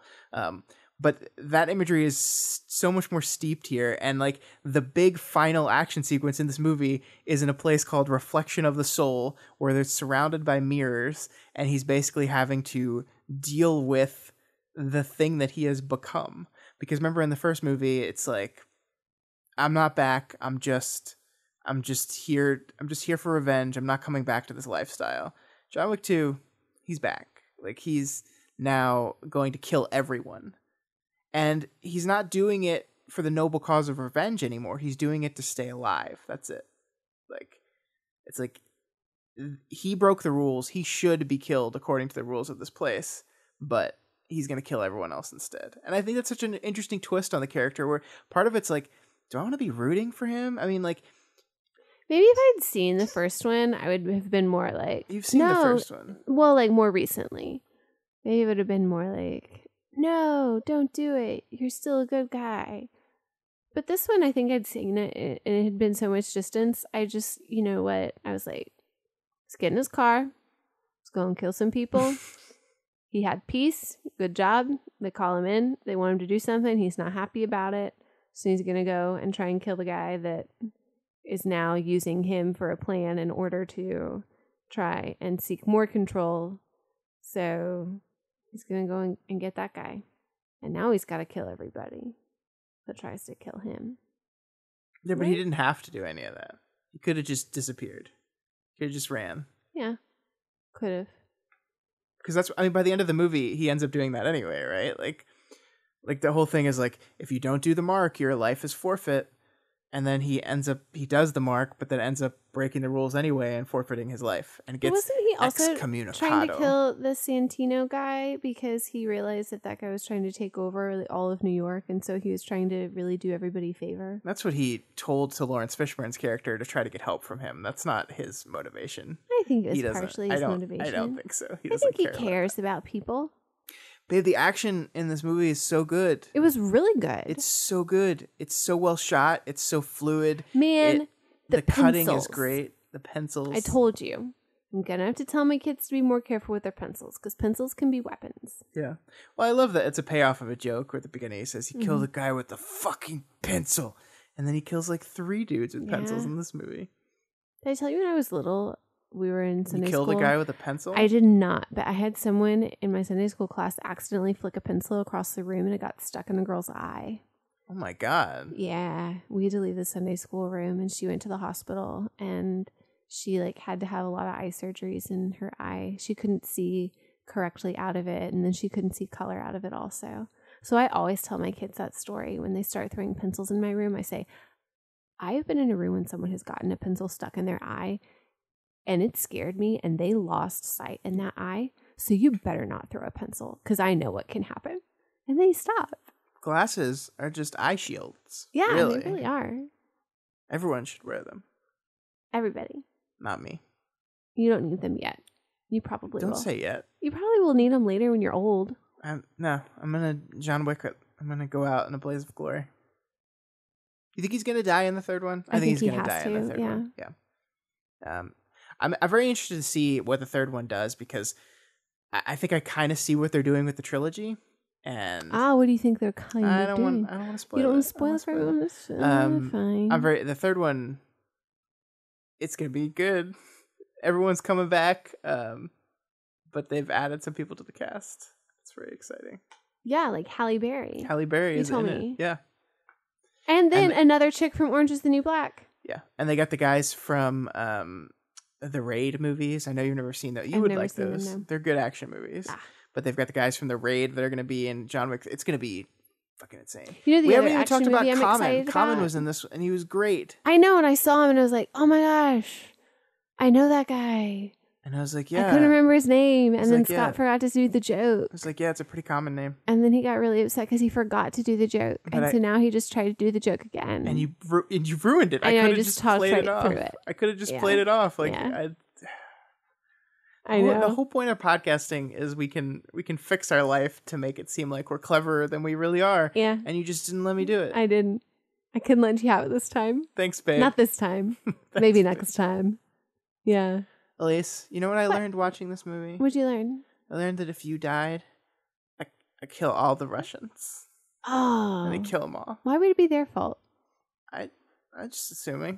But that imagery is so much more steeped here. And like the big final action sequence in this movie is in a place called Reflection of the Soul, where they're surrounded by mirrors. And he's basically having to deal with the thing that he has become. Because remember in the first movie, it's like, I'm not back. I'm just here. I'm just here for revenge. I'm not coming back to this lifestyle. John Wick 2, he's back. Like he's now going to kill everyone. And he's not doing it for the noble cause of revenge anymore. He's doing it to stay alive. That's it. Like, it's like he broke the rules. He should be killed according to the rules of this place, but he's going to kill everyone else instead. And I think that's such an interesting twist on the character where part of it's like, do I want to be rooting for him? I mean, like, maybe if I'd seen the first one, I would have been more like, you've seen the first one. Well, like more recently. Maybe it would have been more like, no, don't do it. You're still a good guy. But this one, I think I'd seen it, and it had been so much distance. I just, you know what? I was like, let's get in his car. Let's go and kill some people. He had peace. Good job. They call him in. They want him to do something. He's not happy about it. So he's going to go and try and kill the guy that is now using him for a plan in order to try and seek more control. So he's going to go and get that guy. And now he's got to kill everybody that tries to kill him. Yeah, but he didn't have to do any of that. He could have just disappeared. He could have just ran. Yeah. Could have. Because that's, I mean, by the end of the movie, he ends up doing that anyway, right? Like the whole thing is like, if you don't do the mark, your life is forfeit. And then he does the mark, but then ends up breaking the rules anyway and forfeiting his life. And gets Wasn't he also excommunicado. trying to kill the Santino guy because he realized that guy was trying to take over all of New York, and so he was trying to really do everybody a favor? That's what he told to Lawrence Fishburne's character to try to get help from him. That's not his motivation. I think it was partially his motivation. I don't think so. I think he cares about people. Babe, the action in this movie is so good. It was really good. It's so good. It's so well shot. It's so fluid. Man, the cutting is great. The pencils. I told you. I'm going to have to tell my kids to be more careful with their pencils because pencils can be weapons. Yeah. Well, I love that it's a payoff of a joke where at the beginning he says he killed a guy with the fucking pencil. And then he kills like 3 dudes with pencils in this movie. Did I tell you when I was little, we were in Sunday school? You killed a guy with a pencil? I did not, but I had someone in my Sunday school class accidentally flick a pencil across the room and it got stuck in a girl's eye. Oh my God. Yeah. We had to leave the Sunday school room and she went to the hospital and she like had to have a lot of eye surgeries in her eye. She couldn't see correctly out of it and then she couldn't see color out of it also. So I always tell my kids that story when they start throwing pencils in my room. I say, I have been in a room when someone has gotten a pencil stuck in their eye and it scared me and they lost sight in that eye. So you better not throw a pencil because I know what can happen. And they stop. Glasses are just eye shields. Yeah, really. they really are. Everyone should wear them. Everybody. Not me. You don't need them yet. You probably will. Don't say yet. You probably will need them later when you're old. No, I'm going to John Wick it. I'm going to go out in a blaze of glory. You think he's going to die in the third one? I think he's going to die in the third one. Yeah. I'm very interested to see what the third one does because I think I kind of see what they're doing with the trilogy. And what do you think they're kind of doing? I don't want to spoil it. You don't want to spoil it for everyone? Fine. The third one, it's going to be good. Everyone's coming back, but they've added some people to the cast. It's very exciting. Yeah, like Halle Berry. Halle Berry is in it. Yeah. And then another chick from Orange is the New Black. Yeah. And they got the guys from the Raid movies. I know you've never seen those. You would like those. Them, no. They're good action movies. But they've got the guys from the Raid that are going to be in John Wick. It's going to be fucking insane. You know, we haven't even talked about Common. Common was in this, and he was great. I know, and I saw him, and I was like, oh my gosh, I know that guy. And I was like, I couldn't remember his name. And then like, Scott forgot to do the joke. I was like, yeah, it's a pretty common name. And then he got really upset because he forgot to do the joke. And so now he just tried to do the joke again. And you ruined it. I could have just played it off. I could have just played it off. Like, I know. The whole point of podcasting is we can fix our life to make it seem like we're cleverer than we really are. Yeah. And you just didn't let me do it. I didn't. I couldn't let you have it this time. Thanks, babe. Not this time. Maybe next time. Yeah. Elyse, you know what I learned watching this movie? What'd you learn? I learned that if you died, I kill all the Russians. Oh. And I kill them all. Why would it be their fault? I'm just assuming.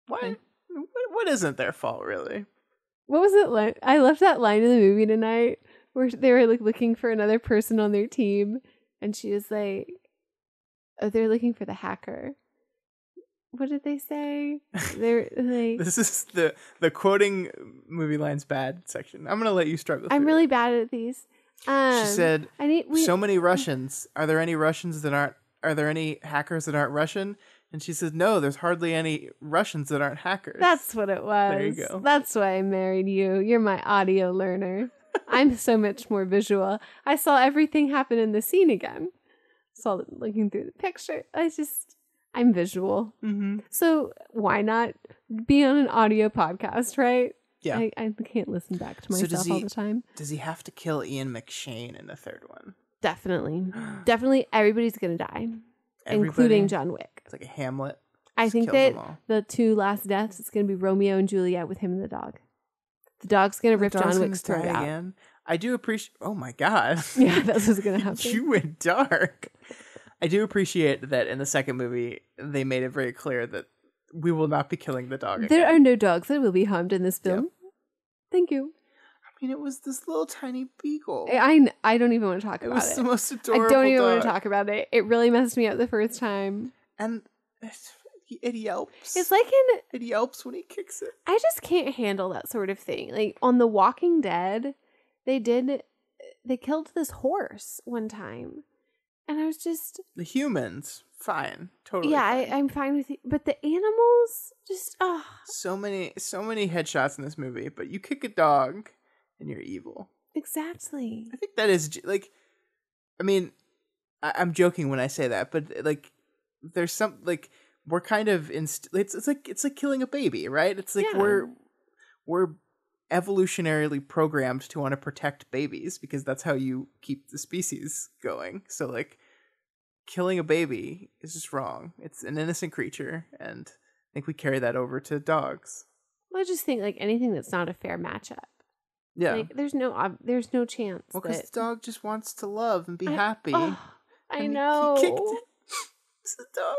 Why? What isn't their fault, really? What was it like? I loved that line in the movie tonight where they were like looking for another person on their team, and she was like, "Oh, they're looking for the hacker." What did they say? They're like, "This is the quoting movie lines bad section." I'm gonna let you struggle. I'm really bad at these. She said, "So many Russians. Are there any Russians that aren't? Are there any hackers that aren't Russian?" And she says, "No, there's hardly any Russians that aren't hackers." That's what it was. There you go. That's why I married you. You're my audio learner. I'm so much more visual. I saw everything happen in the scene again. Saw it looking through the picture. I'm visual. Mm-hmm. So why not be on an audio podcast, right? Yeah. I can't listen back to myself all the time. Does he have to kill Ian McShane in the third one? Definitely. Definitely everybody's going to die, including John Wick. It's like a Hamlet. I think that the two last deaths, it's going to be Romeo and Juliet with him and the dog. The dog's going to rip John Wick's throat out. Again. I do appreciate... Oh my God. Yeah, that's what's going to happen. You went dark. I do appreciate that in the second movie, they made it very clear that we will not be killing the dog again. There are no dogs that will be harmed in this film. Yep. Thank you. I mean, it was this little tiny beagle. I don't even want to talk about it. It was the most adorable I don't even dog. want to talk about it. It really messed me up the first time. And it yelps. It's like it yelps when he kicks it. I just can't handle that sort of thing. Like on The Walking Dead, they killed this horse one time. And I was just... The humans, fine. Totally fine. I'm fine with it. But the animals, just... So many headshots in this movie, but you kick a dog and you're evil. Exactly. I think that is, like... I mean, I'm joking when I say that, but, like, there's some, like... We're kind of... it's like killing a baby, right? It's like we're evolutionarily programmed to want to protect babies because that's how you keep the species going. So like killing a baby is just wrong. It's an innocent creature, and I think we carry that over to dogs. Well, I just think like anything that's not a fair matchup. Yeah, like there's no chance. Well, because the dog just wants to love and be happy. I know. He kicked it. It's the dog.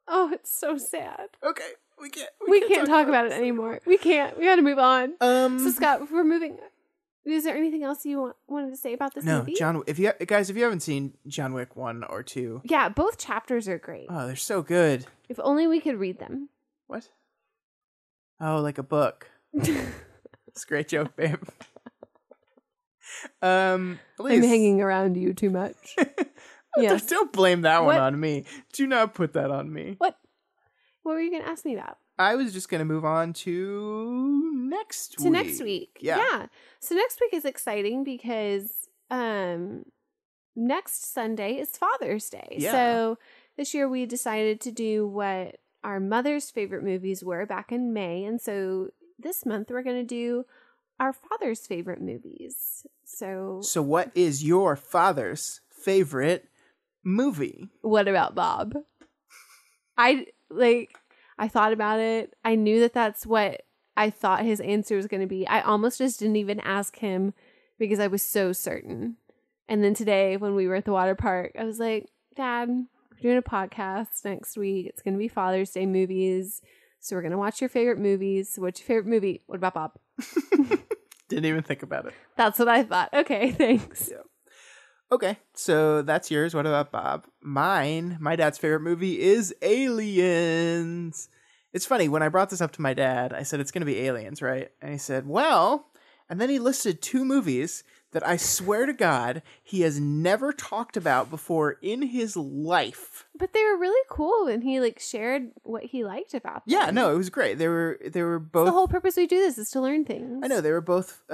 Oh, it's so sad. Okay. We can't talk about it anymore. We can't. We got to move on. So Scott, before moving, is there anything else you wanted to say about this movie? No, if you haven't seen John Wick 1 or 2, yeah, both chapters are great. Oh, they're so good. If only we could read them. What? Oh, like a book. It's a great joke, babe. Elyse. I'm hanging around you too much. Yes. Don't blame that one on me. Do not put that on me. What were you going to ask me about? I was just going to move on to next week. Yeah. So next week is exciting because next Sunday is Father's Day. Yeah. So this year we decided to do what our mother's favorite movies were back in May. And so this month we're going to do our father's favorite movies. So what is your father's favorite movie? What about Bob? I thought about it. I knew that that's what I thought his answer was going to be. I almost just didn't even ask him because I was so certain. And then today when we were at the water park, I was like, Dad, we're doing a podcast next week. It's going to be Father's Day movies. So we're going to watch your favorite movies. So what's your favorite movie? What about Bob? Didn't even think about it. That's what I thought. Okay, thanks. Yeah. Okay, so that's yours. What about Bob? My dad's favorite movie is Aliens. It's funny, when I brought this up to my dad, I said, it's going to be Aliens, right? And he said, well, And then he listed 2 movies that I swear to God he has never talked about before in his life. But they were really cool when he like shared what he liked about them. Yeah, no, it was great. They were both. The whole purpose we do this is to learn things. I know they were both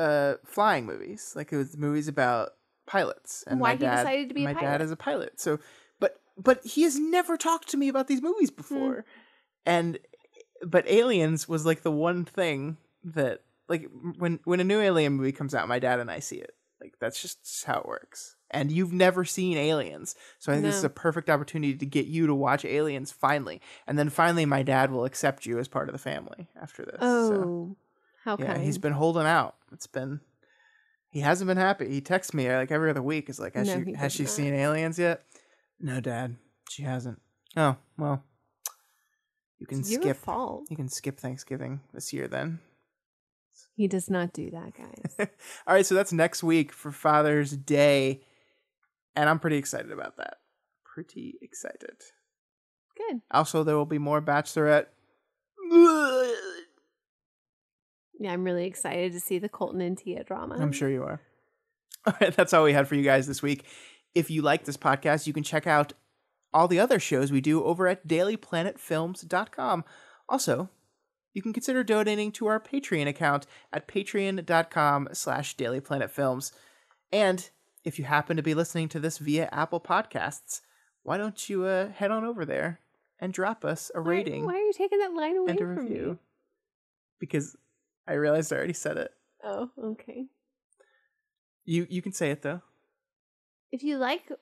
flying movies. Like it was movies about pilots. And why my dad, he decided to be a pilot. My dad is a pilot. So, but he has never talked to me about these movies before. But Aliens was like the one thing that like when a new Alien movie comes out, my dad and I see it. Like that's just how it works. And you've never seen Aliens. So I think this is a perfect opportunity to get you to watch Aliens finally. And then finally my dad will accept you as part of the family after this. Oh, how kind. Yeah, he's been holding out. He hasn't been happy. He texts me like every other week. Is like, has she seen Aliens yet? No, Dad, she hasn't. Oh, well, you can it's your fault. You can skip Thanksgiving this year then. He does not do that, guys. All right, so that's next week for Father's Day. And I'm pretty excited about that. Pretty excited. Good. Also, there will be more Bachelorette. Yeah, I'm really excited to see the Colton and Tia drama. I'm sure you are. All right, that's all we had for you guys this week. If you like this podcast, you can check out all the other shows we do over at dailyplanetfilms.com. Also, you can consider donating to our Patreon account at patreon.com/dailyplanetfilms. And if you happen to be listening to this via Apple Podcasts, why don't you head on over there and drop us a rating? Why are you taking that line away and a from review? me? Because I realized I already said it. Oh, okay. You can say it though. If you like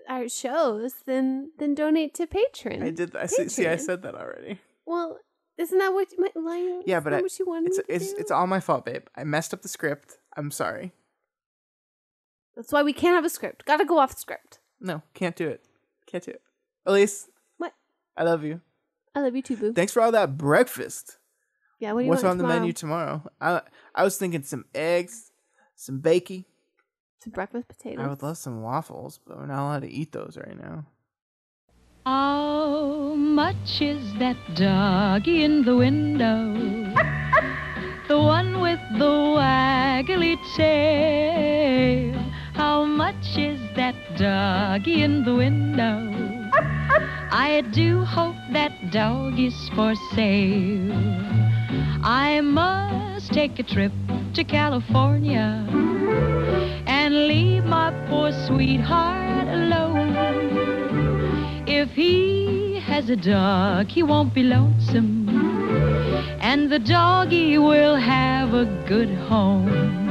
our shows, then donate to Patreon. I did. I see. I said that already. Well, isn't that what my line? Yeah, but what you wanted me to do? It's all my fault, babe. I messed up the script. I'm sorry. That's why we can't have a script. Got to go off script. No, can't do it. Can't do it. Elyse. What? I love you. I love you too, boo. Thanks for all that breakfast. Yeah. What do you What's want on tomorrow? the menu tomorrow? I was thinking some eggs, some bacon. Some breakfast potatoes. I would love some waffles, but we're not allowed to eat those right now. How much is that doggy in the window? The one with the waggly tail. How much is that doggy in the window? I do hope that dog is for sale. I must take a trip to California and leave my poor sweetheart alone. If he has a dog, he won't be lonesome, and the doggy will have a good home.